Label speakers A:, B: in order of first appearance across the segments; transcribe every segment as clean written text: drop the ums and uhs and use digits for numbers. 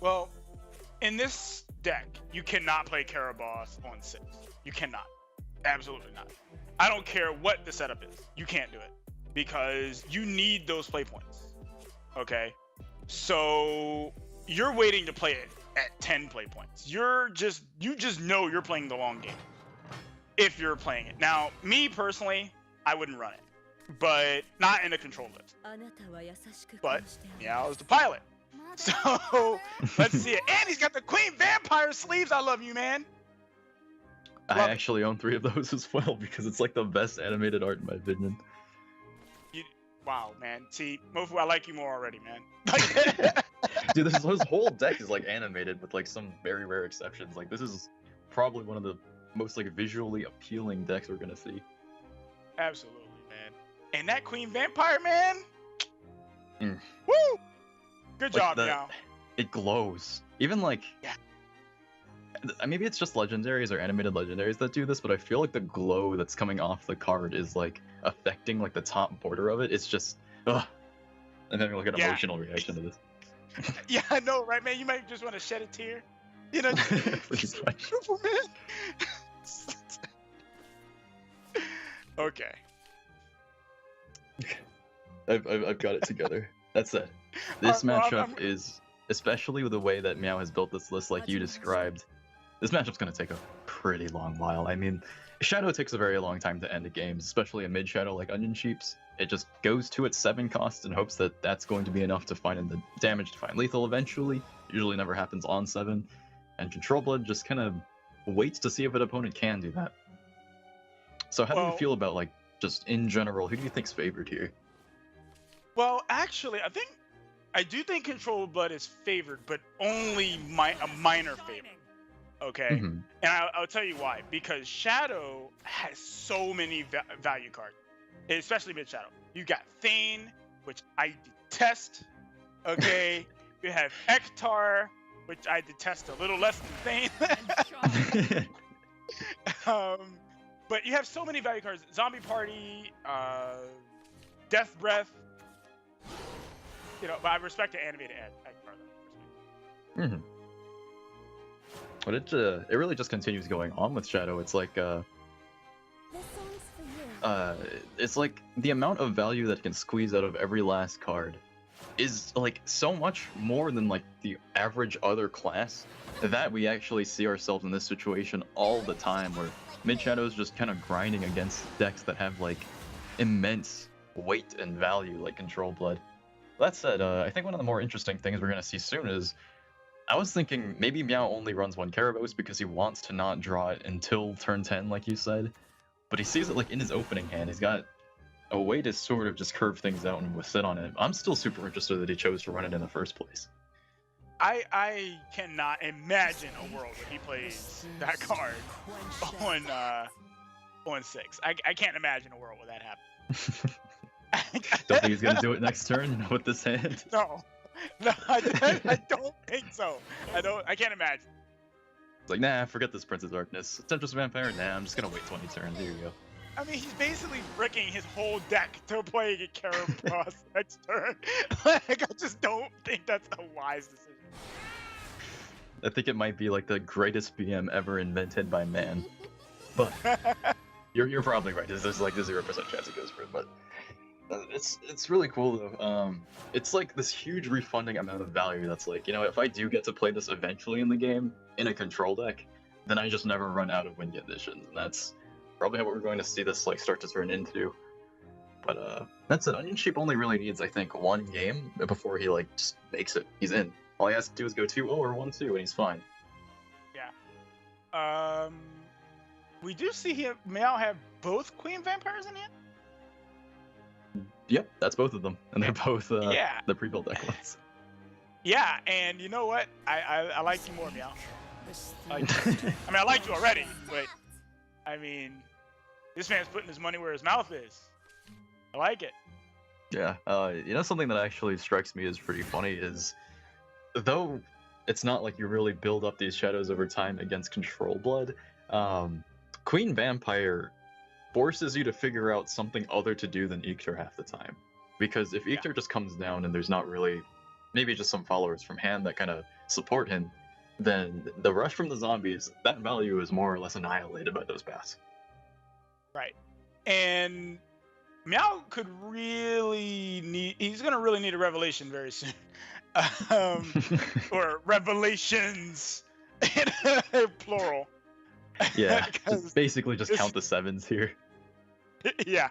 A: Well, in this deck, you cannot play Caraboss on 6. You cannot. Absolutely not. I don't care what the setup is. You can't do it. Because you need those play points. Okay? So, you're waiting to play it at 10 play points. You just know you're playing the long game. If you're playing it. Now, me personally, I wouldn't run it. But not in a control list. But, yeah, I was the pilot. So, let's see it. And he's got the Queen Vampire sleeves. I love you, man.
B: I actually own 3 of those as well because it's like the best animated art in my opinion.
A: Wow, man. See, Mofu, I like you more already, man.
B: Dude, this whole deck is like animated with like some very rare exceptions. Like this is probably one of the most like visually appealing decks we're gonna see.
A: Absolutely, man. And that Queen Vampire, man.
B: Mm.
A: Woo! Good
B: like
A: job, Meow.
B: It glows. Even like,
A: yeah.
B: Maybe it's just legendaries or animated legendaries that do this, but I feel like the glow that's coming off the card is like affecting like the top border of it. It's just, ugh. I'm having like an emotional reaction to this.
A: Yeah, I know, right, man? You might just want to shed a tear. You know, beautiful, man. Okay.
B: I've got it together. That's it. This matchup is, especially with the way that Meow has built this list like you described, this matchup's going to take a pretty long while. I mean, Shadow takes a very long time to end a game, especially a mid-Shadow like Onionsheep's. It just goes to its 7 cost and hopes that that's going to be enough to find in the damage to find lethal eventually. Usually never happens on 7. And Control Blood just kind of waits to see if an opponent can do that. So how do you feel about, like, just in general, who do you think's favored here?
A: Well, actually, I do think Control Blood is favored, but only a minor favor. Okay?
B: Mm-hmm.
A: And I'll tell you why. Because Shadow has so many value cards, especially mid-Shadow. You got Thane, which I detest. Okay? You have Ektar, which I detest a little less than Thane. But you have so many value cards. Zombie Party, Death Breath. You know, but I respect the animated Ektar.
B: Mm-hmm. But it really just continues going on with Shadow. It's like it's like the amount of value that it can squeeze out of every last card is like so much more than like the average other class that we actually see ourselves in this situation all the time where mid-Shadow is just kind of grinding against decks that have like immense weight and value like Control Blood. That said, I think one of the more interesting things we're going to see soon is I was thinking maybe Meow only runs 1 Caraboss because he wants to not draw it until turn 10, like you said. But he sees it like in his opening hand. He's got a way to sort of just curve things out and sit on it. I'm still super interested that he chose to run it in the first place.
A: I cannot imagine a world where he plays that card on 6. I can't imagine a world where that happens.
B: Don't think he's gonna do it next turn with this hand.
A: No, I don't think so. I can't imagine.
B: It's like, nah, forget this Prince of Darkness. Temptress Vampire? Nah, I'm just gonna wait 20 turns. Here you go.
A: I mean, he's basically bricking his whole deck to play a Caraboss next turn. Like, I just don't think that's a wise decision.
B: I think it might be like the greatest BM ever invented by man. But you're probably right. There's like a 0% chance it goes for it, but it's really cool though. It's like this huge refunding amount of value that's like, you know, if I do get to play this eventually in the game in a control deck, then I just never run out of win conditions, and that's probably what we're going to see this like start to turn into. But that's it. Onionsheep only really needs, I think, 1 game before he like just makes it. He's in. All he has to do is go 2-0 or 1-2, and he's fine.
A: Yeah. We do see Meow have both Queen Vampires in here.
B: Yep, that's both of them, and they're both the pre-built deck ones.
A: Yeah, and you know what? I like you more, Meow. I mean, I like you already, but I mean, this man's putting his money where his mouth is. I like it.
B: Yeah, you know, something that actually strikes me as pretty funny is, though it's not like you really build up these shadows over time against Control Blood, Queen Vampire forces you to figure out something other to do than Eekter half the time. Because if Eekter just comes down and there's not really, maybe just some followers from hand that kind of support him, then the rush from the zombies, that value is more or less annihilated by those bats.
A: Right. And Meow could he's going to really need a revelation very soon. Or revelations, plural.
B: Yeah, just basically just count the 7s here.
A: Yeah.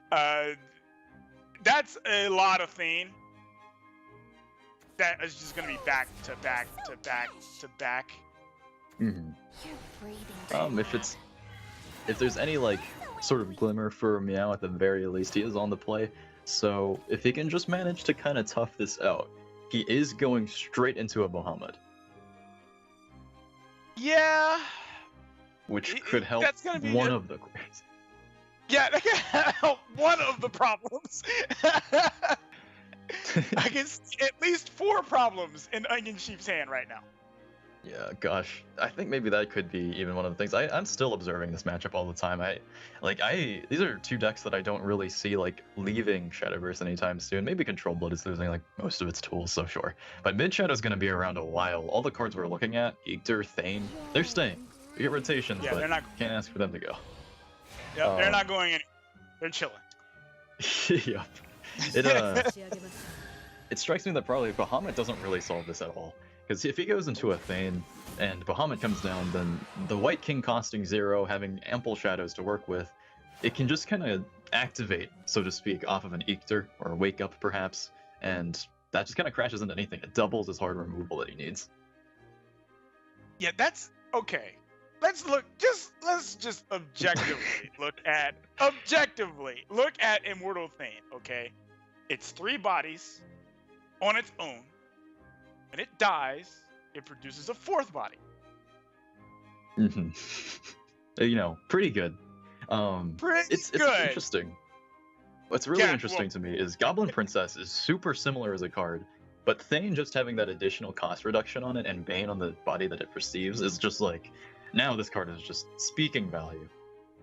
A: That's a lot of Thane. That is just going to be back to back to back to back.
B: Mm-hmm. If there's any like sort of glimmer for Meow at the very least, he is on the play. So if he can just manage to kind of tough this out, he is going straight into a Muhammad.
A: Yeah.
B: Which could help
A: that's gonna be
B: one of the queries.
A: Yeah, that can help one of the problems. I can see at least 4 problems in Onionsheep's hand right now.
B: Yeah, gosh. I think maybe that could be even one of the things. I'm still observing this matchup all the time. These are 2 decks that I don't really see like leaving Shadowverse anytime soon. Maybe Control Blood is losing like most of its tools, so sure. But Mid Shadow's gonna be around a while. All the cards we're looking at, Eekter, Thane, they're staying. We get rotations, but can't ask for them to go.
A: Yeah, they're not going anywhere. They're chilling.
B: Yep. It strikes me that probably Bahamut doesn't really solve this at all. Because if he goes into a Thane and Bahamut comes down, then the White King costing 0, having ample shadows to work with, it can just kind of activate, so to speak, off of an Eekter or a Wake Up perhaps, and that just kind of crashes into anything. It doubles his hard removal that he needs.
A: Yeah, that's okay. Let's just objectively look at Immortal Thane, okay? It's 3 bodies on its own. When it dies, it produces a 4th body.
B: Mm-hmm. Pretty good. It's interesting. What's really interesting to me is Goblin Princess is super similar as a card, but Thane just having that additional cost reduction on it and Bane on the body that it perceives is just like, now this card is just speaking value.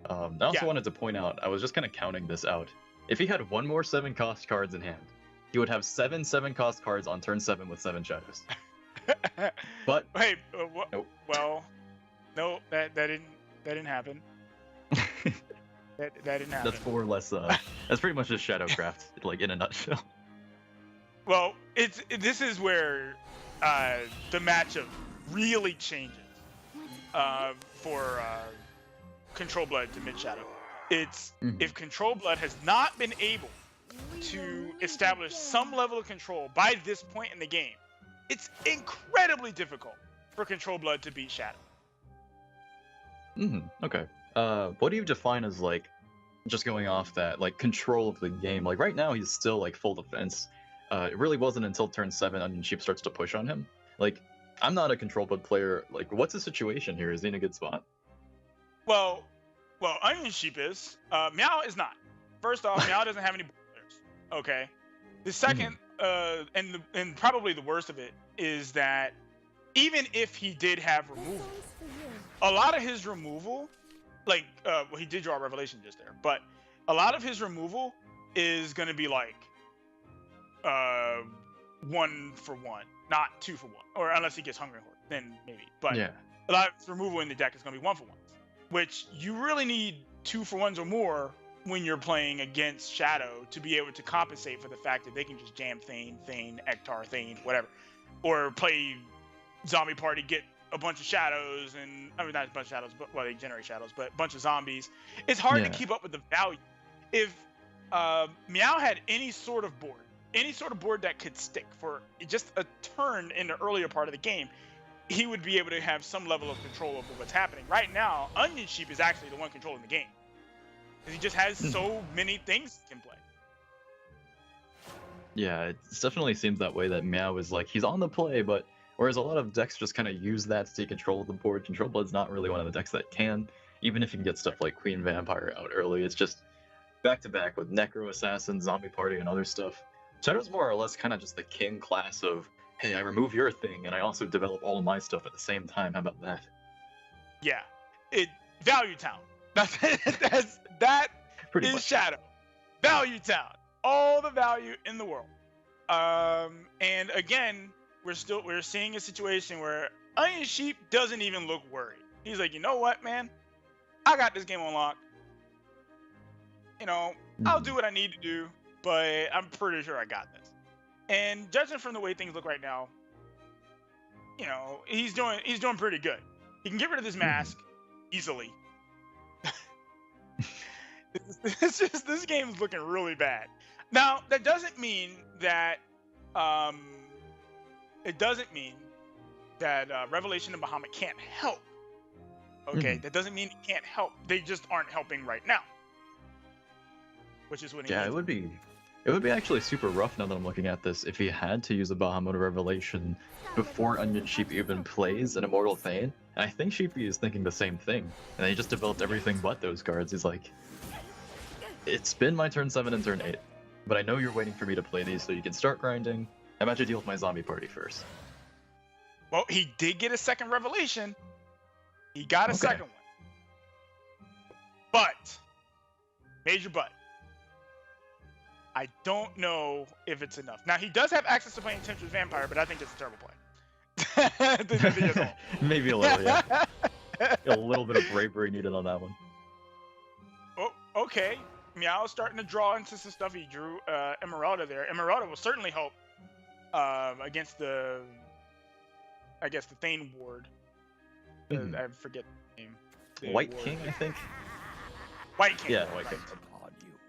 B: I also wanted to point out, I was just kind of counting this out. If he had 1 more 7 cost cards in hand, he would have 7 7-cost cards on turn 7 with 7 shadows. But
A: hey,
B: nope.
A: Well, no, that didn't happen. that didn't happen.
B: That's 4 less. That's pretty much just Shadowcraft, like in a nutshell.
A: Well, this is where the matchup really changes for Control Blood to Mid Shadow. It's if Control Blood has not been able to establish some level of control by this point in the game, it's incredibly difficult for Control Blood to beat Shadow.
B: Okay. What do you define as like just going off that like control of the game? Like right now he's still like full defense. It really wasn't until turn 7 Onionsheep starts to push on him. Like I'm not a Control Blood player. Like what's the situation here? Is he in a good spot?
A: Well, Onionsheep is. Meow is not. First off, Meow doesn't have any players. Okay. The second, and probably the worst of it is that even if he did have removal, a lot of his removal, like, he did draw a Revelation just there, but a lot of his removal is going to be like 1 for 1, not 2 for 1, or unless he gets Hungry Horde, then maybe. But a lot of his removal in the deck is going to be 1 for 1, which you really need 2 for 1s or more when you're playing against Shadow to be able to compensate for the fact that they can just jam Thane, Ektar, Thane, whatever, or play Zombie Party, get a bunch of shadows, and I mean not a bunch of shadows, but they generate shadows, but a bunch of zombies. It's hard to keep up with the value. If Meow had any sort of board that could stick for just a turn in the earlier part of the game, he would be able to have some level of control over what's happening. Right now, Onionsheep is actually the one controlling the game. He just has so many things he can play.
B: Yeah, it definitely seems that way, that Meow is like, he's on the play, but whereas a lot of decks just kind of use that to take control of the board, Control Blood's not really one of the decks that can. Even if you can get stuff like Queen Vampire out early, it's just back-to-back with Necro Assassin, Zombie Party, and other stuff. Shadow's more or less kind of just the king class of, hey, I remove your thing, and I also develop all of my stuff at the same time. How about that?
A: Yeah. Value Town. That
B: Pretty
A: is
B: much.
A: Shadow. Value Town. All the value in the world. And again, we're seeing a situation where Onionsheep doesn't even look worried. He's like, you know what, man? I got this game on lock. You know, I'll do what I need to do, but I'm pretty sure I got this. And judging from the way things look right now, you know, he's doing pretty good. He can get rid of this mask easily. This game is looking really bad. Now, that doesn't mean that Revelation and Bahamut can't help. Okay, that doesn't mean he can't help. They just aren't helping right now. Which is what he needs.
B: It would be actually super rough now that I'm looking at this if he had to use a Bahamut Revelation before Onionsheep even plays an Immortal Thane. And I think Sheepy is thinking the same thing. And he just developed everything but those cards. He's like, it's been my turn 7 and turn 8, but I know you're waiting for me to play these so you can start grinding. How about you deal with my zombie party first?
A: Well, he did get a second Revelation. He got a second one. But, major but, I don't know if it's enough. Now, he does have access to playing Temptress Vampire, but I think it's a terrible play.
B: Maybe a little, yeah. A little bit of bravery needed on that one.
A: Oh, okay. Meow starting to draw into some stuff. He drew Emeralda there. Emeralda will certainly help against the Thane Ward. I forget the name.
B: White King, I think?
A: White King.
B: Yeah, White King.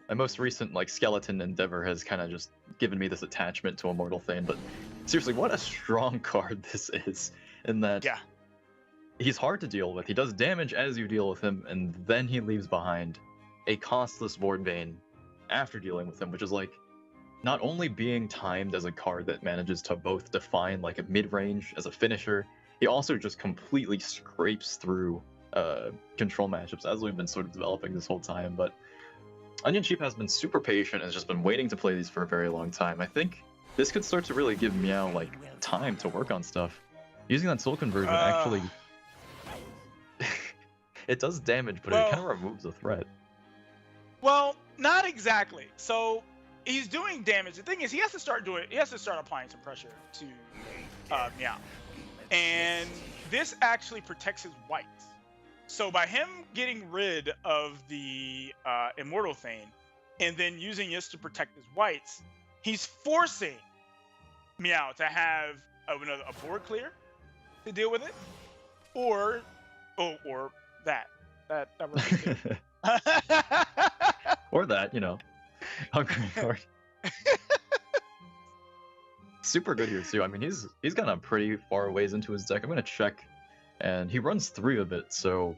B: My most recent skeleton endeavor has kind of just given me this attachment to Immortal Thane, but seriously, what a strong card this is, in that he's hard to deal with. He does damage as you deal with him, and then he leaves behind a costless Voidbane after dealing with him, which is not only being timed as a card that manages to both define a mid-range as a finisher, he also just completely scrapes through control matchups as we've been sort of developing this whole time. But Onionsheep has been super patient and has just been waiting to play these for a very long time. I think this could start to really give Meow time to work on stuff. Using that soul conversion actually it does damage, but it kind of removes the threat.
A: Well, not exactly. So he's doing damage. The thing is, he has to start applying some pressure to Meow, and this actually protects his whites. So by him getting rid of the Immortal Thane and then using this to protect his whites, he's forcing Meow to have a board clear to deal with it, or that works.
B: Or that, Hungry Card. Super good here too. I mean, he's gotten pretty far ways into his deck. I'm gonna check, and he runs 3 of it, so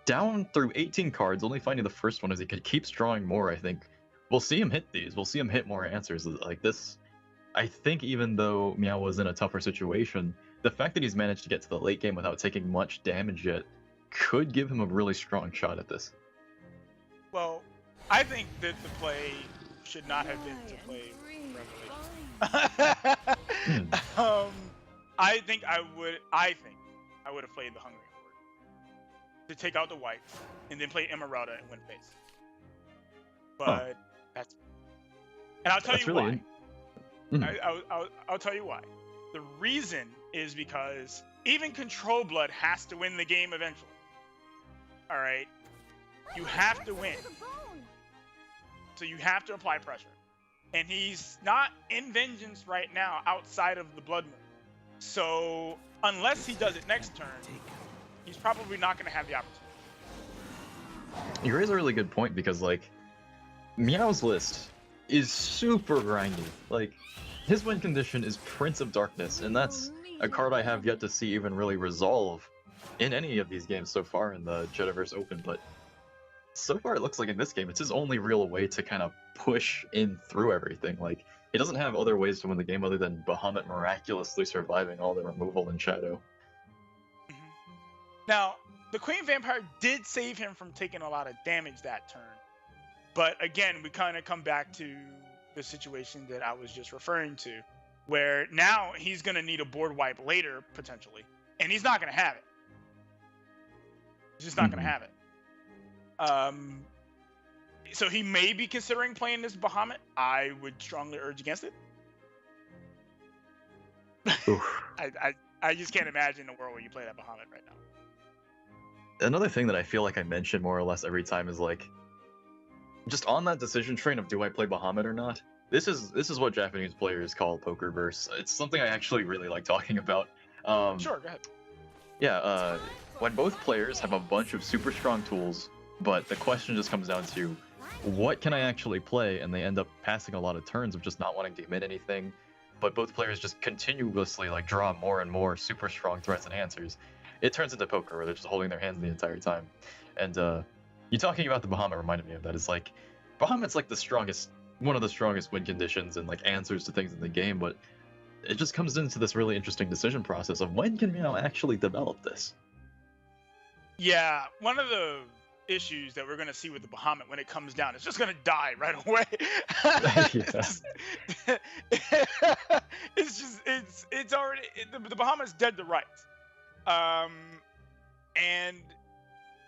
B: down through 18 cards, only finding the first one as he keeps drawing more. I think we'll see him hit these. We'll see him hit more answers like this. I think even though Meow was in a tougher situation, the fact that he's managed to get to the late game without taking much damage yet could give him a really strong shot at this.
A: Well, I think that the play should not have been to play Revelation. I think I would have played the Hungry Horde to take out the whites and then play Emeralda and win face. But I'll tell you why. I'll tell you why. The reason is because even Control Blood has to win the game eventually. All right, you have to win. So you have to apply pressure. And he's not in Vengeance right now outside of the Blood Moon. So unless he does it next turn, he's probably not going to have the opportunity.
B: You raise a really good point because, Meow's list is super grindy. His win condition is Prince of Darkness, and that's a card I have yet to see even really resolve in any of these games so far in the Jediverse Open, but so far it looks like in this game, it's his only real way to kind of push in through everything. He doesn't have other ways to win the game other than Bahamut miraculously surviving all the removal in Shadow.
A: Now, the Queen Vampire did save him from taking a lot of damage that turn. But again, we kind of come back to the situation that I was just referring to, where now he's going to need a board wipe later, potentially, and he's not going to have it. He's just not going to have it. So he may be considering playing this Bahamut. I would strongly urge against it. I just can't imagine a world where you play that Bahamut right now.
B: Another thing that I feel like I mention more or less every time is like, just on that decision train of do I play Bahamut or not. This is what Japanese players call Pokerverse. It's something I actually really like talking about.
A: Sure, go ahead.
B: Yeah, when both players have a bunch of super strong tools, but the question just comes down to what can I actually play, and they end up passing a lot of turns of just not wanting to emit anything, but both players just continuously like draw more and more super strong threats and answers. It turns into poker where they're just holding their hands the entire time. And you talking about the Bahamut reminded me of that. It's like Bahamut's like one of the strongest win conditions and like answers to things in the game, but it just comes into this really interesting decision process of when can Meow actually develop this?
A: Yeah, one of the issues that we're going to see with the Bahamut when it comes down, it's just going to die right away. It's already, the Bahamut's dead to rights. And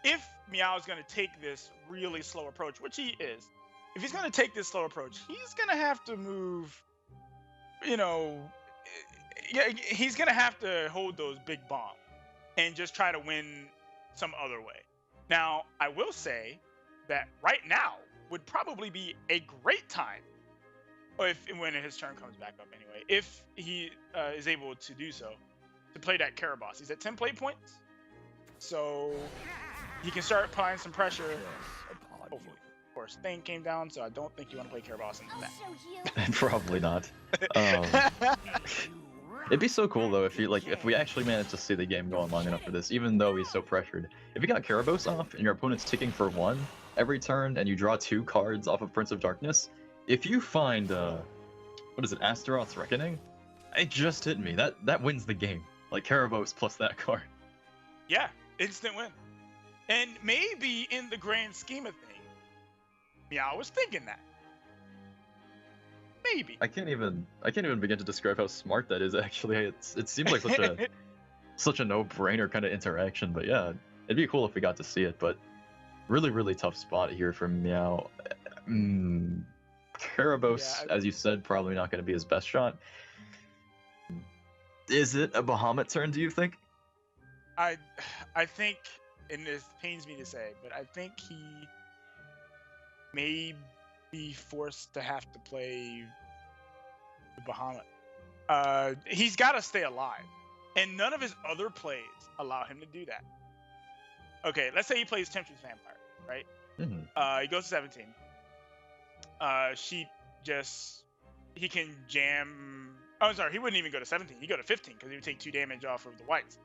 A: if Meow is going to take this really slow approach, which he is, if he's going to take this slow approach, he's going to have to move, he's going to have to hold those big bombs and just try to win some other way. Now, I will say that right now would probably be a great time, when his turn comes back up anyway, if he is able to do so, to play that Caraboss. He's at 10 play points, so he can start applying some pressure. Hopefully. Of course, Thing came down, so I don't think you want to play Caraboss in that.
B: Probably not. It'd be so cool though if we actually managed to see the game going long enough for this, even though he's so pressured. If you got Caraboss off and your opponent's ticking for 1 every turn and you draw 2 cards off of Prince of Darkness, if you find what is it, Astaroth's Reckoning? It just hit me. That wins the game. Like Caraboss plus that card.
A: Yeah, instant win. And maybe in the grand scheme of things, Meow was thinking that. Maybe.
B: I can't even begin to describe how smart that is. Actually, it seems like such a no-brainer kind of interaction. But yeah, it'd be cool if we got to see it. But really tough spot here for Meow. Caraboss, as you said, probably not going to be his best shot. Is it a Bahamut turn? Do you think?
A: I think, and this pains me to say, but I think he may be forced to have to play the Bahamut. He's got to stay alive, and none of his other plays allow him to do that. Okay, let's say he plays Temptress Vampire, right?
B: Mm-hmm.
A: He goes to 17. Sheep he can jam. Oh, I'm sorry, he wouldn't even go to 17. He'd go to 15 because he would take 2 damage off of the whites.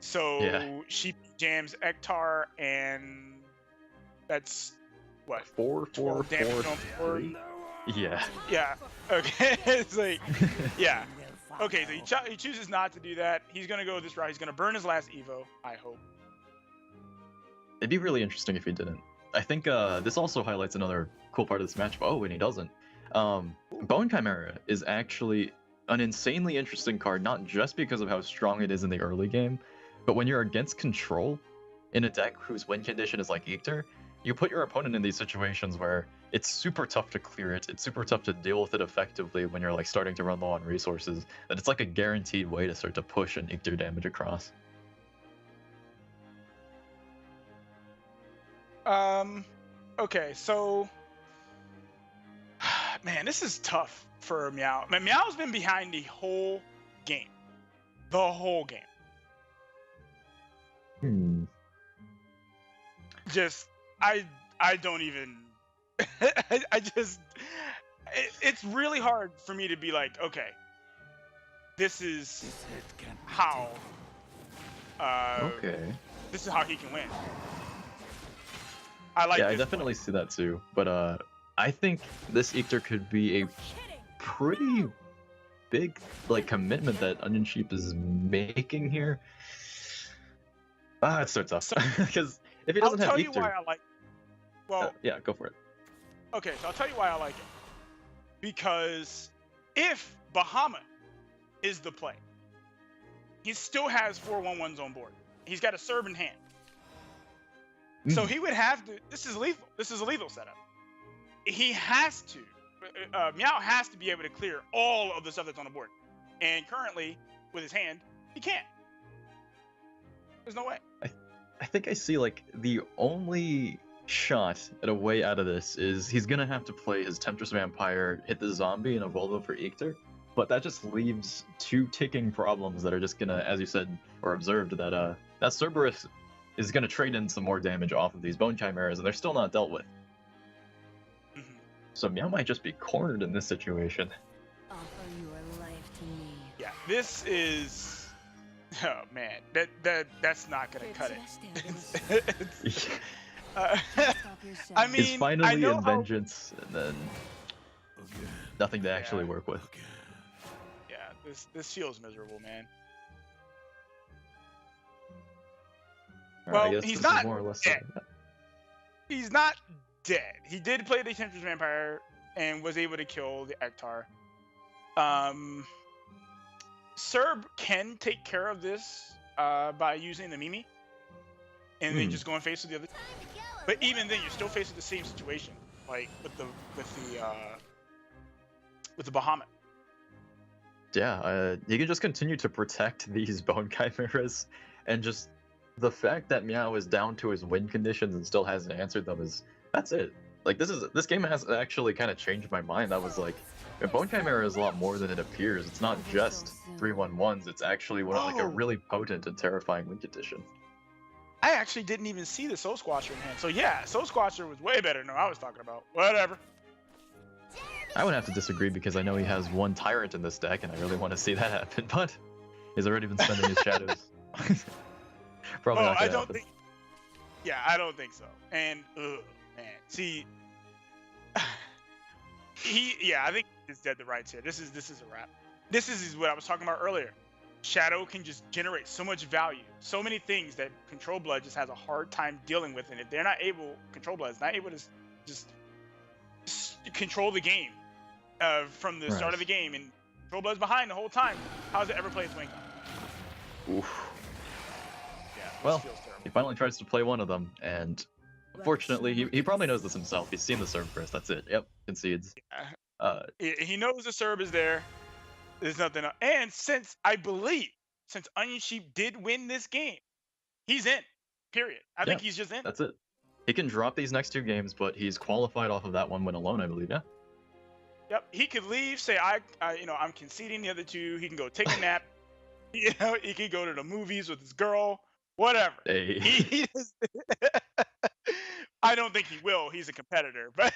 A: So yeah. Sheep jams Ektar, and that's what?
B: 4
A: damage on 4.
B: Yeah.
A: Yeah. Okay. It's like, yeah. Okay. So he chooses not to do that. He's gonna go this route. He's gonna burn his last Evo. I hope.
B: It'd be really interesting if he didn't. I think this also highlights another cool part of this match. Oh, and he doesn't. Bone Chimera is actually an insanely interesting card, not just because of how strong it is in the early game, but when you're against control in a deck whose win condition is like Ictor, you put your opponent in these situations where it's super tough to clear it, it's super tough to deal with it effectively when you're like starting to run low on resources, that it's like a guaranteed way to start to push an Ictor damage across.
A: Okay, so man, this is tough for Meow. Man, Meow's been behind the whole game. The whole game. Just I don't even it's really hard for me to be like, okay, this is how this is how he can win. I
B: definitely see that too, but I think this Ictor could be a pretty big like commitment that Onionsheep is making here. It's so tough because if he doesn't have Ictor,
A: I'll tell you why I like. Well,
B: yeah, go for it.
A: Okay, so I'll tell you why I like it. Because if Bahamut is the play, he still has 4/1/1s on board. He's got a serve in hand. So he would have to. This is lethal. This is a lethal setup. He has to. Meow has to be able to clear all of the stuff that's on the board. And currently, with his hand, he can't. There's no way.
B: I think I see like the only shot at a way out of this is he's gonna have to play his Temptress Vampire, hit the zombie, and evolve for Eater. But that just leaves two ticking problems that are just gonna, as you said or observed, that Cerberus is gonna trade in some more damage off of these Bone Chimeras, and they're still not dealt with. So Meow might just be cornered in this situation.
C: Offer your life to me.
A: Yeah, this is. Oh man, that's not gonna cut it. I mean,
B: it's finally
A: I know
B: in vengeance, and then nothing to actually work with.
A: Yeah, this feels miserable, man. Well, he's not
B: more or less
A: dead. He's not dead. He did play the Temptress Vampire and was able to kill the Ektar. Serb can take care of this by using the Mimi and then just going face with the other. But even then, you're still faced with the same situation, like with the Bahamut.
B: Yeah, he can just continue to protect these Bone Chimeras, and just the fact that Meow is down to his win conditions and still hasn't answered them that's it. Like this game has actually kind of changed my mind. I was like, Bone Chimera is a lot more than it appears. It's not just 3/1/1s. It's actually like a really potent and terrifying win condition.
A: I actually didn't even see the Soul Squasher in hand. So yeah, Soul Squasher was way better than I was talking about. Whatever.
B: I would have to disagree because I know he has one Tyrant in this deck, and I really want to see that happen. But he's already been spending his shadows. Probably not gonna happen.
A: Yeah, I don't think so. And man, see, I think he's dead to rights here. This is a wrap. This is what I was talking about earlier. Shadow can just generate so much value, so many things that Control Blood just has a hard time dealing with, and if they're not able, Control Blood is not able to just control the game from the start of the game, and Control Blood's behind the whole time. How does it ever play its wing?
B: Oof.
A: Yeah.
B: Well, he finally tries to play one of them, and unfortunately, he probably knows this himself. He's seen the serve first. That's it. Yep, concedes.
A: Yeah. He knows the serve is there. There's nothing else. And since Onionsheep did win this game, he's in. Period. I think he's just in.
B: That's it. He can drop these next two games, but he's qualified off of that one win alone, I believe. Yeah.
A: Yep. He could leave, say I'm conceding the other two. He can go take a nap. He can go to the movies with his girl. Whatever.
B: Hey.
A: I don't think he will. He's a competitor, but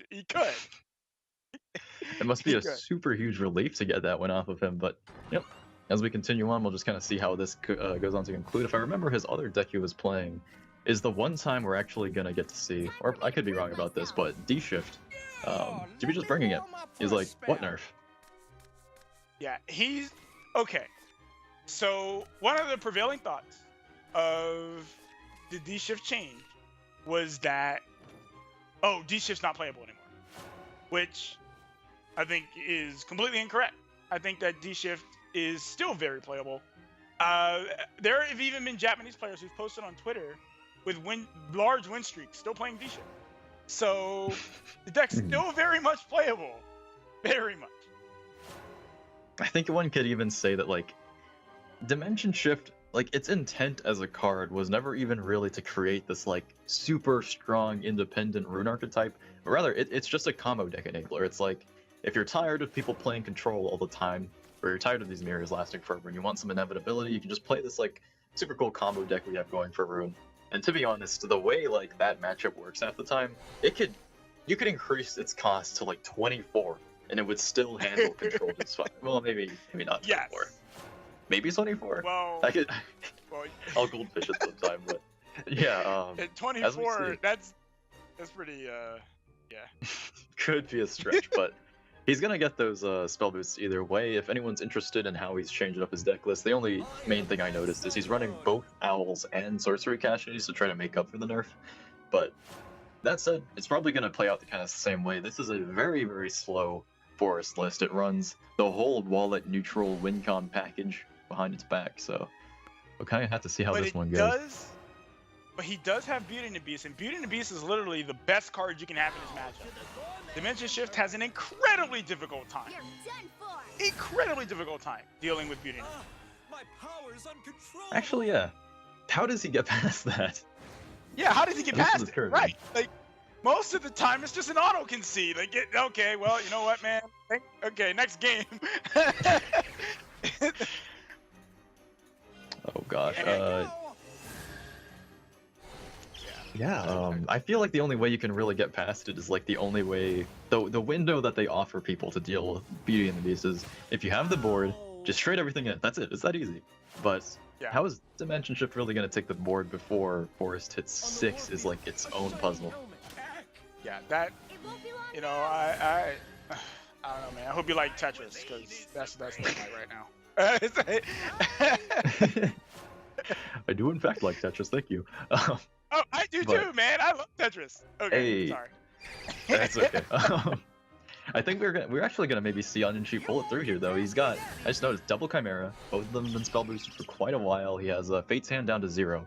A: he could.
B: It must be a super huge relief to get that one off of him, but yep. As we continue on, we'll just kind of see how this goes on to conclude. If I remember, his other deck he was playing is the one time we're actually gonna get to see, or I could be wrong about this, but D-Shift, to be just bringing it. He's like, what nerf?
A: Yeah, he's okay. So one of the prevailing thoughts of the D-Shift change was that, D-Shift's not playable anymore, which I think is completely incorrect. I think that D-Shift is still very playable. There have even been Japanese players who've posted on Twitter with large win streaks still playing D-Shift. So the deck's still very much playable. Very much.
B: I think one could even say that, like, Dimension Shift, like, its intent as a card was never even really to create this, like, super strong independent rune archetype, but rather it's just a combo deck enabler. It's like, if you're tired of people playing control all the time, or you're tired of these mirrors lasting forever and you want some inevitability, you can just play this, like, super cool combo deck we have going for rune. And to be honest, the way, like, that matchup works half the time, you could increase its cost to, like, 24, and it would still handle control just fine. Well, maybe not 24.
A: Yes.
B: Maybe 24.
A: Well,
B: I'll goldfish it sometime, but yeah.
A: At 24, that's pretty.
B: Could be a stretch, but he's gonna get those spell boosts either way. If anyone's interested in how he's changing up his deck list, the only main thing I noticed is he's running both owls and sorcery caches to try to make up for the nerf. But that said, it's probably gonna play out the kind of same way. This is a very, very slow forest list. It runs the whole wallet neutral WinCon package behind its back, so we'll kind of have to see how this one goes.
A: but he does have Beauty and the Beast, and Beauty and the Beast is literally the best card you can have in this matchup. Dimension Shift has an incredibly difficult time. Incredibly difficult time dealing with Beauty and the Beast.
D: My power's uncontrollable.
B: Actually, yeah. How does he get past that?
A: Yeah, how does he get
B: This is
A: past it?
B: curvy.
A: Right. Like, most of the time, it's just an auto concede. Like, okay, well, you know what, man? Okay, next game.
B: Oh gosh.
A: Yeah.
B: I feel like the only way you can really get past it is like the only way, the window that they offer people to deal with Beauty and the Beast is if you have the board, just trade everything in. That's it. It's that easy. But
A: Yeah.
B: how is Dimension Shift really going to take the board before Forest hits 6 is like its own puzzle.
A: Yeah, that, you know, I don't know, man. I hope you like Tetris, because that's what I'm like right now.
B: I do in fact like Tetris, thank you.
A: Oh, I do
B: But-
A: too, man. I love Tetris. Okay,
B: Hey.
A: sorry.
B: That's okay. I think we're actually gonna maybe see Onionsheep pull it through here though. He's got, I just noticed, double Chimera. Both of them have been spell boosted for quite a while. He has Fate's Hand down to 0.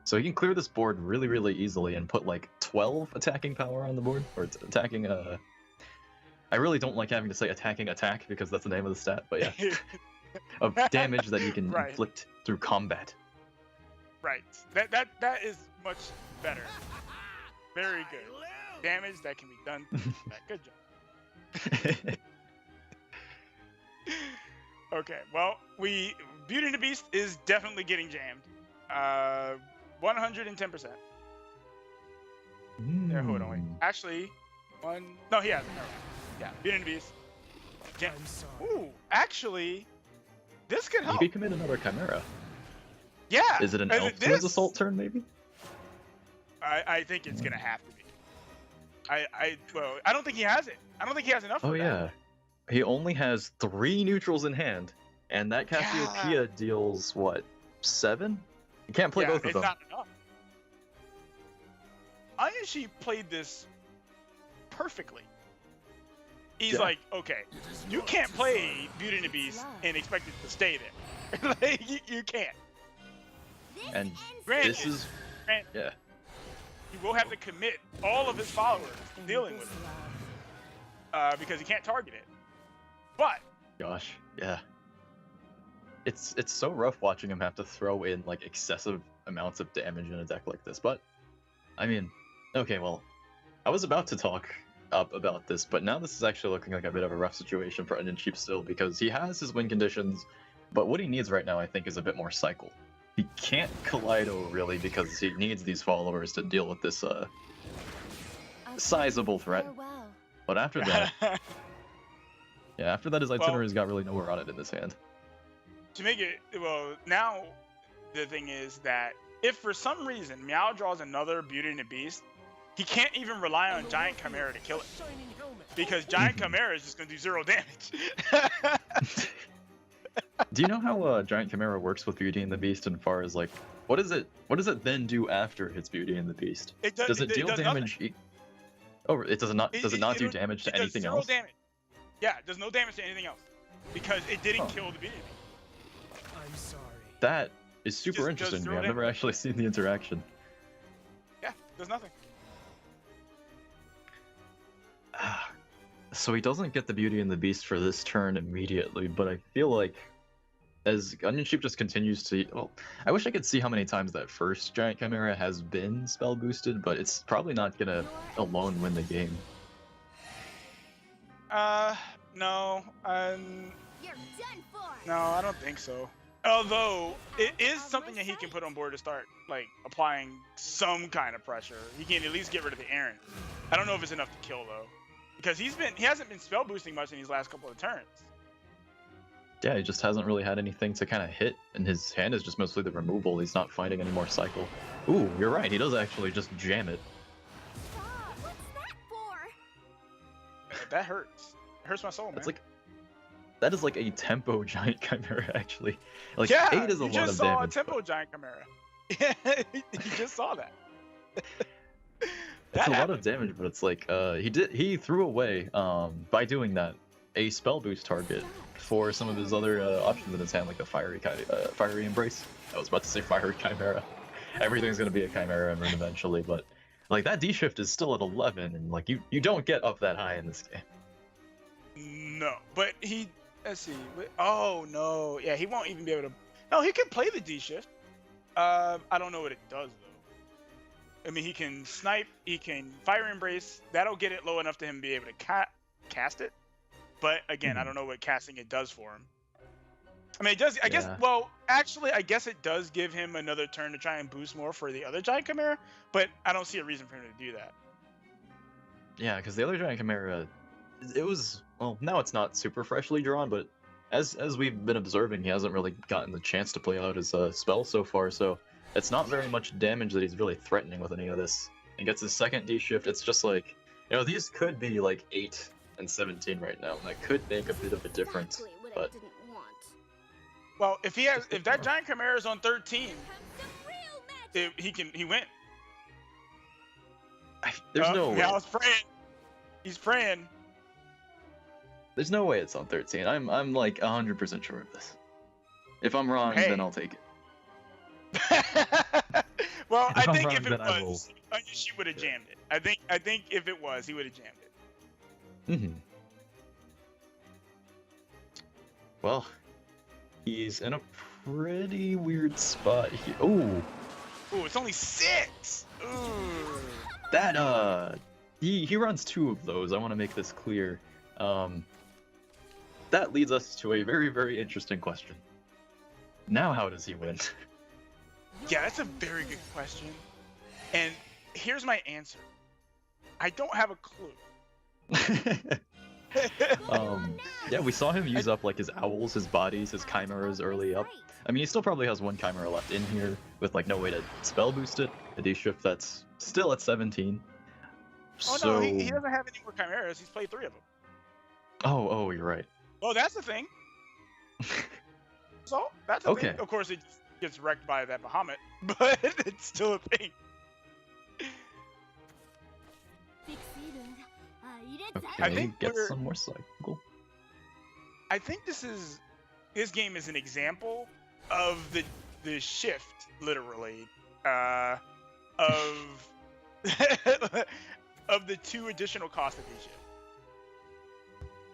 B: So he can clear this board really, really easily and put like 12 attacking power on the board. Or it's attacking, I really don't like having to say attacking attack because that's the name of the stat, but yeah. Of damage that he can
A: Right.
B: inflict through combat.
A: Right. That is much better. Very good. Damage that can be done. Good job. Okay, well, Beauty and the Beast is definitely getting jammed. 110%. Yeah, hold on, wait. Actually, no, he hasn't. Never mind. Yeah, Beauty and the Beast. Jam.
D: I'm sorry.
A: Ooh, actually, this could
B: You
A: help.
B: could commit another Chimera.
A: Yeah.
B: Is it an
A: and
B: Elf
A: this-
B: Twins Assault turn maybe?
A: I think it's gonna have to be. Well, I don't think he has it. I don't think he has enough.
B: Oh
A: for that.
B: yeah. He only has 3 neutrals in hand, and that Cassiopeia deals what, 7? You can't play
A: Yeah,
B: both of
A: it's
B: them.
A: not enough. Onionsheep played this perfectly. He's
B: Yeah.
A: like, okay, you can't play Beauty and the Beast and expect it to stay there. Like, you can't.
B: And
A: Granted,
B: this is, yeah.
A: he will have to commit all of his followers to dealing with it because he can't target it. But
B: Gosh, yeah. It's so rough watching him have to throw in like excessive amounts of damage in a deck like this, but I mean, okay, well, I was about to talk up about this, but now this is actually looking like a bit of a rough situation for Onionsheep still because he has his win conditions, but what he needs right now I think is a bit more cycle. He can't Kaleido really because he needs these followers to deal with this sizable threat. But after that, yeah, after that his itinerary's got really nowhere on it in this hand.
A: to make it, well, now the thing is that if for some reason Meow draws another Beauty and the Beast, he can't even rely on Giant Chimera to kill it. Because Giant Chimera is just going to do 0 damage.
B: Do you know how Giant Chimera works with Beauty and the Beast as far as like what does it then do after its Beauty and the Beast? Does it deal
A: does
B: damage? Oh, it does not. Does it not do
A: it-
B: damage to
A: it does
B: anything
A: 0
B: else?
A: Damage. Yeah, it does no damage to anything else. Because it didn't kill the Beauty and the Beast.
D: I'm sorry.
B: That is super
A: Just does
B: interesting to me.
A: zero
B: I've never
A: damage.
B: actually seen the interaction.
A: Yeah, does nothing.
B: So he doesn't get the Beauty and the Beast for this turn immediately, but I feel like as Onionsheep just continues to, well, I wish I could see how many times that first Giant Chimera has been spell boosted, but it's probably not gonna alone win the game.
A: No,
C: You're done for.
A: no, I don't think so. Although it is something that he can put on board to start like applying some kind of pressure. He can at least get rid of the Aaron. I don't know if it's enough to kill though, because he hasn't been spell boosting much in these last couple of turns.
B: Yeah, he just hasn't really had anything to kind of hit, and his hand is just mostly the removal. He's not finding any more cycle. Ooh, you're right. He does actually just jam it.
C: Stop. What's that for?
A: That hurts. It hurts my soul, man.
B: That's like, that is like a tempo Giant Chimera actually. Like
A: yeah,
B: 8 is a
A: you
B: lot
A: just
B: of
A: saw
B: damage.
A: a tempo Giant Chimera. You just saw that.
B: It's a lot of damage, but it's like he threw away by doing that a spell boost target for some of his other options in his hand, like the fiery Embrace. I was about to say fiery Chimera. everything's gonna be a Chimera Emerald eventually, but like that D shift is still at 11, and like you don't get up that high in this game.
A: No, but he. Let's see. Oh no, yeah, he won't even be able to. No, he can play the D shift. I don't know what it does though. I mean, he can snipe. He can fire embrace. That'll get it low enough to him be able to cast it. But again, I don't know what casting it does for him. I mean, it does. I guess. Well, actually, I guess it does give him another turn to try and boost more for the other Giant Chimera. But I don't see a reason for him to do that.
B: Yeah, because the other Giant Chimera, it was, well, now it's not super freshly drawn, but as we've been observing, he hasn't really gotten the chance to play out his spell so far, so it's not very much damage that he's really threatening with any of this. And gets his second D shift, it's just like, you know, these could be like 8 and 17 right now, and that could make a bit of a difference, but...
A: Well, if that Giant Chimera is on 13, he win.
B: There's no way.
A: Yeah, I was praying. He's praying.
B: There's no way it's on 13. I'm like 100% sure of this. If I'm wrong, then I'll take it.
A: Well, I think if it was, Onionsheep would have jammed it. I think if it was, he would have jammed it.
B: Mm-hmm. Well, he's in a pretty weird spot here. Ooh,
A: it's only 6. Ooh.
B: That he runs 2 of those. I want to make this clear. That leads us to a very, very interesting question. Now, how does he win?
A: Yeah, that's a very good question. And here's my answer. I don't have a clue.
B: Yeah, we saw him use up like his owls, his bodies, his chimeras early up. I mean, he still probably has 1 chimera left in here with like no way to spell boost it. A D shift that's still at 17.
A: Oh no, he doesn't have any more chimeras. He's played 3 of them.
B: Oh, you're right.
A: Well, that's the thing. So that's the thing. Of course, it gets wrecked by that Bahamut, but it's still a thing.
B: Okay,
A: I think
B: get some more cycle.
A: I think this game is an example of the shift, literally, of of the 2 additional costs of the shift.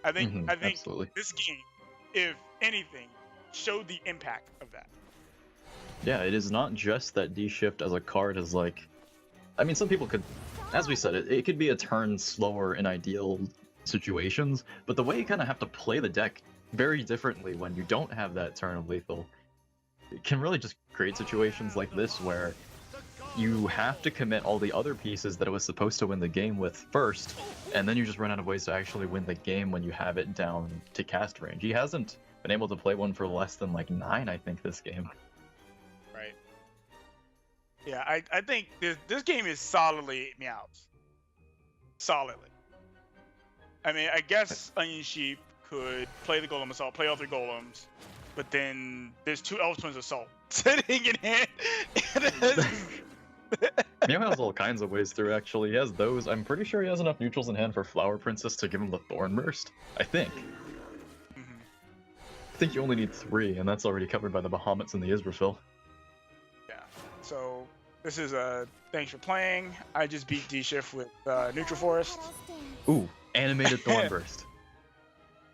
A: I think
B: absolutely.
A: This game, if anything, showed the impact of that.
B: Yeah, it is not just that D shift as a card is like, I mean, some people could, as we said, it could be a turn slower in ideal situations, but the way you kind of have to play the deck very differently when you don't have that turn of lethal, it can really just create situations like this where you have to commit all the other pieces that it was supposed to win the game with first, and then you just run out of ways to actually win the game when you have it down to cast range. He hasn't been able to play one for less than like 9, I think, this game.
A: Right. Yeah, I think this game is solidly Meows. Solidly. I mean, I guess Onionsheep could play the Golem Assault, play all 3 Golems, but then there's 2 Elf Twins Assault sitting in hand.
B: Meow has all kinds of ways through, actually. He has those. I'm pretty sure he has enough neutrals in hand for Flower Princess to give him the Thorn Burst. I think. I think you only need 3, and that's already covered by the Bahamuts and the Israfil.
A: Yeah. So this is thanks for playing. I just beat D Shift with Neutral Forest.
B: Ooh, animated Thorn Burst.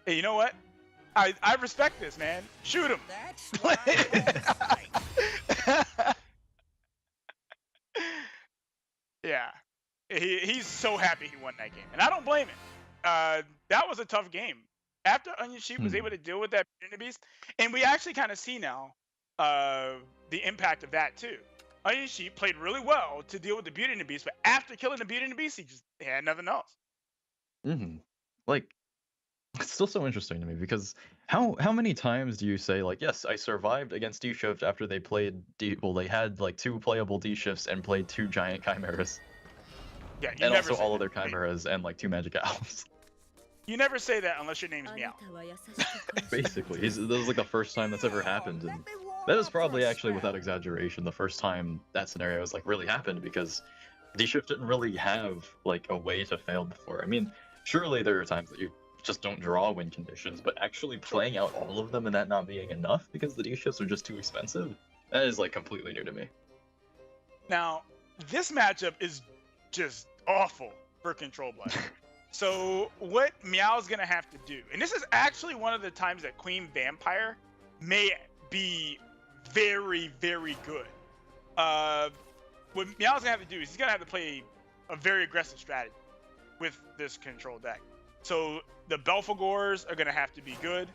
A: Hey, you know what? I respect this, man. Shoot him.
D: That's what I like.
A: Yeah. He's so happy he won that game, and I don't blame him. That was a tough game. After Onionsheep was able to deal with that Beauty and the Beast, and we actually kind of see now the impact of that too. Onionsheep played really well to deal with the Beauty and the Beast, but after killing the Beauty and the Beast, he just had nothing else.
B: Like, it's still so interesting to me because how many times do you say like, yes, I survived against D Shift after they played they had like 2 playable D Shifts and played 2 giant chimeras.
A: Yeah,
B: and also all of their chimeras and like 2 magic owls.
A: You never say that unless your name's Meow.
B: Basically, this is like the first time that's ever happened, and that is probably actually without exaggeration the first time that scenario has like really happened, because D Shift didn't really have like a way to fail before. I mean, surely there are times that you just don't draw win conditions, but actually playing out all of them and that not being enough because the D shifts are just too expensive, that is like completely new to me.
A: Now, this matchup is just awful for Control Blood. So what Meow's gonna have to do, and this is actually one of the times that Queen Vampire may be very, very good. What Meow's gonna have to do is he's gonna have to play a very aggressive strategy with this control deck. So the Belphegors are gonna have to be good.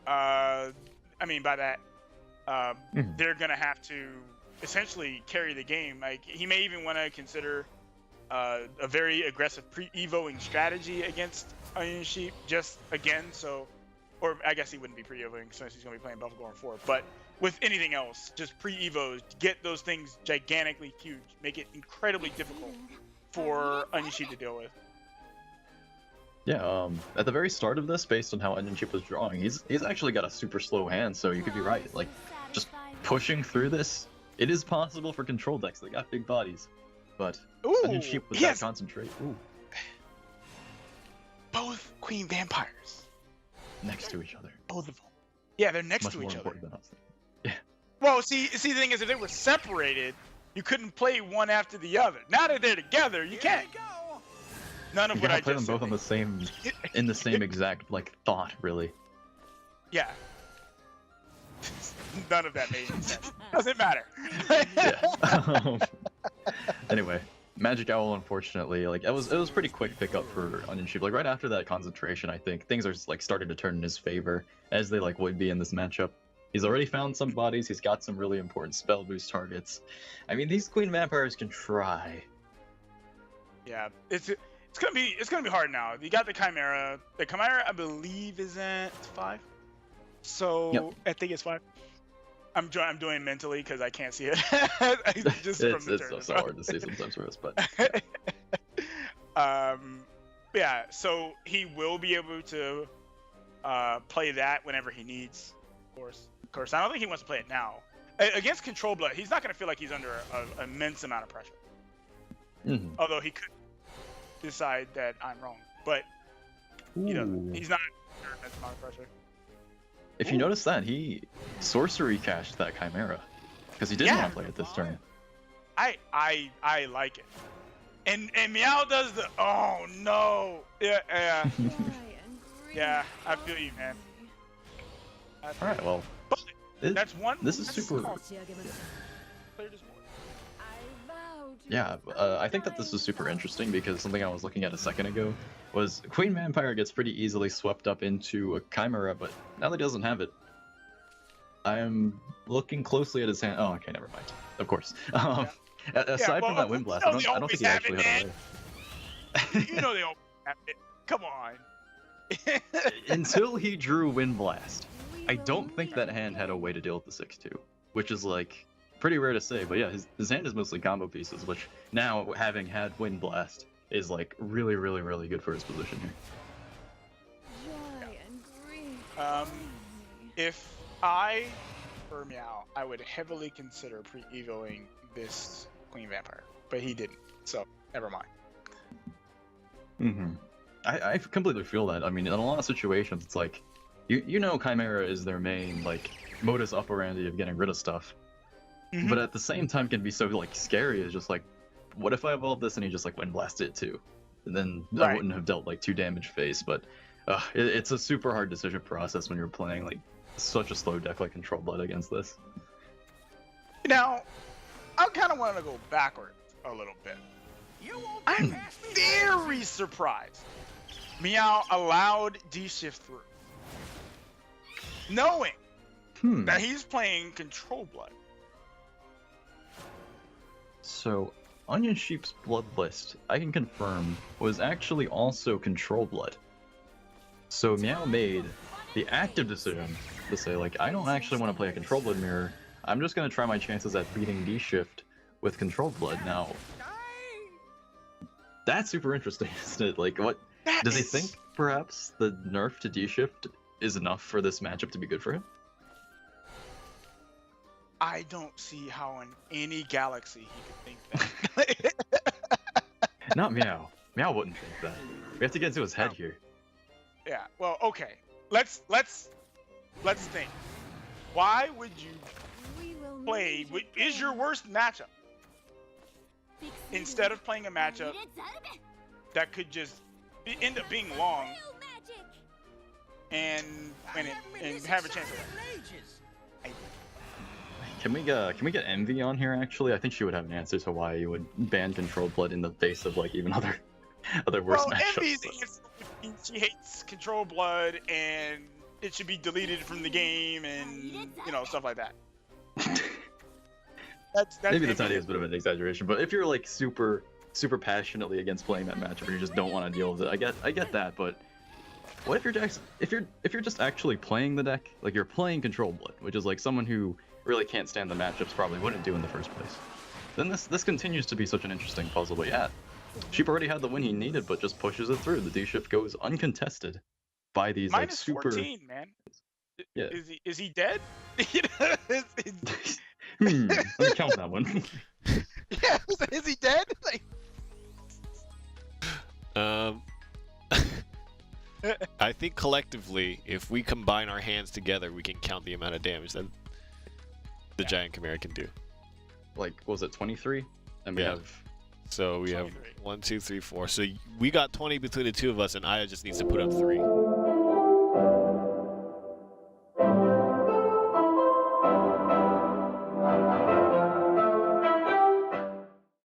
A: I mean, by that, they're gonna have to essentially carry the game. Like, he may even want to consider a very aggressive pre-evoing strategy against Onionsheep, just again, so, or I guess he wouldn't be pre-evoing since he's gonna be playing Belphegor in 4, but with anything else, just pre-evos, get those things gigantically huge, make it incredibly difficult for Onionsheep to deal with.
B: Yeah, at the very start of this, based on how Onionsheep was drawing, he's actually got a super slow hand, so you could be right. Like, just pushing through this, it is possible for control decks. They got big bodies, but Onionsheep with that concentrate. Ooh.
A: Both Queen Vampires.
B: Next to each other.
A: Both of them. Yeah, they're next
B: Much
A: to
B: more
A: each other.
B: important than us. Yeah.
A: Well, see, the thing is, if they were separated, you couldn't play one after the other. Now that they're together, you can't. None of
B: You
A: what I
B: gotta play
A: just
B: them both
A: said.
B: on the same, in the same exact like thought, really.
A: Yeah. None of that made any sense. Doesn't matter.
B: Yeah. Anyway, Magic Owl, unfortunately, like it was pretty quick pickup for Onionsheep. Like right after that concentration, I think things are like starting to turn in his favor, as they like would be in this matchup. He's already found some bodies. He's got some really important spell boost targets. I mean, these Queen Vampires can try.
A: Yeah, it's gonna be hard now. You got the Chimera. The Chimera, I believe, is at 5. So
B: Yep.
A: I think it's 5. I'm doing mentally because I can't see it. Just
B: It's
A: from the
B: so,
A: turn.
B: so hard to see sometimes for us, but
A: Yeah. So he will be able to play that whenever he needs. Of course. I don't think he wants to play it now. Against Control Blood, he's not gonna feel like he's under an immense amount of pressure. Although he could decide that I'm wrong, but you know, he's not under immense amount of pressure.
B: If you notice that, he sorcery cached that Chimera because he didn't
A: Yeah.
B: want to play it this turn.
A: I like it. And Meow does the oh no. Yeah. Yeah, I feel you, man. I feel
B: All right, well,
A: But that's one.
B: this is
A: that's
B: super.
A: clear this board.
B: Yeah, I think that this is super interesting because something I was looking at a second ago was Queen Vampire gets pretty easily swept up into a Chimera, but now that he doesn't have it, I am looking closely at his hand. Oh, okay, never mind. Of course. Aside from that Wind Blast, I don't think he actually had a way.
A: You know they always have it. Come on.
B: Until he drew Wind Blast, I don't think that hand had a way to deal with the 6-2, which is like pretty rare to say. But yeah, his hand is mostly combo pieces, which now having had Wind Blast is like really, really, really good for his position here.
A: If I were Meow, I would heavily consider pre-evoing this Queen Vampire, but he didn't, so never mind.
B: I completely feel that. I mean, in a lot of situations, it's like, you know Chimera is their main, like, modus operandi of getting rid of stuff. But at the same time can be so, like, scary. It's just like, what if I evolve this and he just, like, Wind Blast it too? And then I wouldn't have dealt, like, 2 damage phase, but it's a super hard decision process when you're playing, like, such a slow deck like Control Blood against this.
A: Now, I kind of want to go backwards a little bit. I'm very surprised Meow allowed D-Shift through, knowing that he's playing Control Blood.
B: So, Onionsheep's Blood List, I can confirm, was actually also Control Blood. So Meow made the active decision to say, like, I don't actually want to play a Control Blood mirror. I'm just going to try my chances at beating D-Shift with Control Blood. Now, that's super interesting, isn't it? Like, what does he think? Perhaps the nerf to D-Shift is enough for this matchup to be good for him?
A: I don't see how in any galaxy he could think that.
B: Not Meow. Meow wouldn't think that. We have to get into his head here.
A: Yeah. Well, okay. Let's think. Why would you play? Is your worst matchup instead of playing a matchup that could just end up being long and win it and have a chance of that.
B: Can we get Envy on here? Actually, I think she would have an answer to why you would ban Controlled Blood in the face of like even other worse matchups.
A: Envy's answer would be she hates Control Blood and it should be deleted from the game and stuff like that. That's
B: Maybe the tiniest bit of an exaggeration, but if you're like super passionately against playing that matchup, or you just don't want to deal with it, I get that. But what if you're just actually playing the deck, like you're playing Control Blood, which is like someone who really can't stand the matchups probably wouldn't do in the first place. Then this continues to be such an interesting puzzle. But yeah, Sheep already had the win he needed, but just pushes it through. The D shift goes uncontested by these like super.
A: -14, man.
B: Yeah.
A: Is he dead?
B: Let me count that one.
D: Yeah, is he dead? Like,
E: I think collectively, if we combine our hands together, we can count the amount of damage that the giant Chimera can do.
B: Like, what was it 23? And we
E: Yeah.
B: have.
E: So we
A: 23.
E: have 1, 2, 3, 4. So we got 20 between the two of us, and Aya just needs to put up 3.